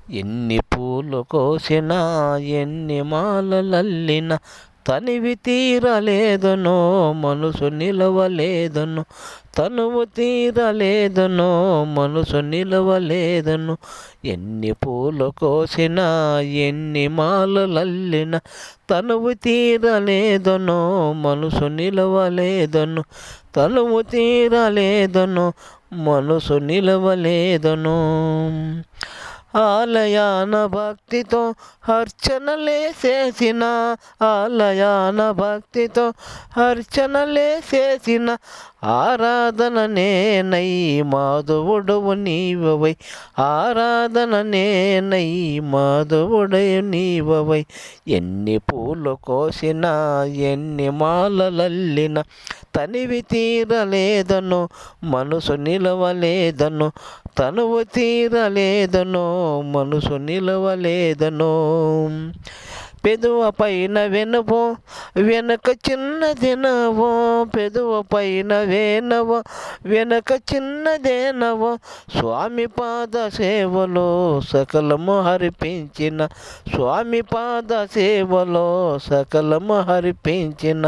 ఎన్ని పూలు కోసినా ఎన్ని మాలలల్లిన తనివి తీరలేదనో మనసు నిలవలేదను, తనువు తీరలేదనో మనసు నిలవలేదను. ఎన్ని పూలు కోసినా ఎన్ని మాలలల్లిన తనువు తీరలేదనో మనసు నిలవలేదను, తనువు తీరలేదను మనసు నిలవలేదను. ఆలయాన భక్తితో అర్చనలే చేసిన, ఆలయాన భక్తితో అర్చనలే చేసిన ఆరాధన నేనై మాధవుడవు నీవవై, ఆరాధన నేనై మాధవుడవు నీవవై. ఎన్ని పూలు కోసినా ఎన్ని మాలలల్లిన తనివి తీరలేదను మనసు నిలవలేదను, తనువు తీరలేదను మనసు నిలవలేదను. పెదవ పైన వెనువో వెనక చిన్నదినవో, పెదవ పైన వేనవో వెనక చిన్నదేనవో, స్వామి పాద సేవలో సకలము హరిపించిన, స్వామి పాద సేవలో సకలము హరిపించిన,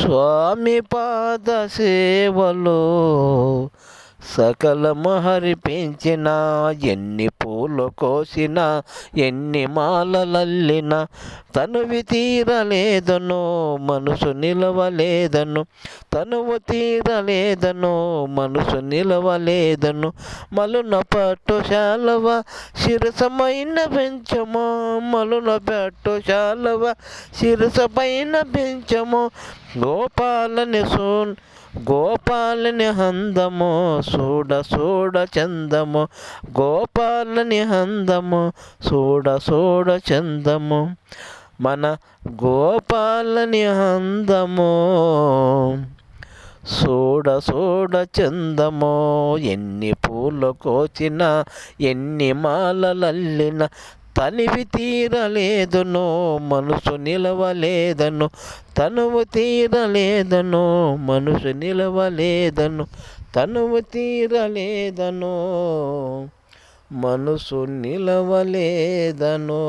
స్వామి పాద సేవలో సకలము హరిపించిన. ఎన్ని పూలు కోసినా ఎన్ని మాలలల్లిన తనువి తీరలేదను మనసు నిలవలేదను, తనువు తీరలేదను మనసు నిలవలేదను. మలున పట్టు శాలవ శిరసమైన పెంచము, మలున పట్టు శాలవ శిరసపైన పెంచము, గోపాలని అందము చూడ చూడ చందము, గోపాలని అందము చూడ చూడ చందము, మన గోపాలని అందము చూడ చూడ చందము. ఎన్ని పూలు కోసినా ఎన్ని మాలలల్లిన తనివి తీరలేదను మనసు నిలవలేదను, తనువు తీరలేదను మనసు నిలవలేదను, తనువు తీరలేదను మనసు నిలవలేదను.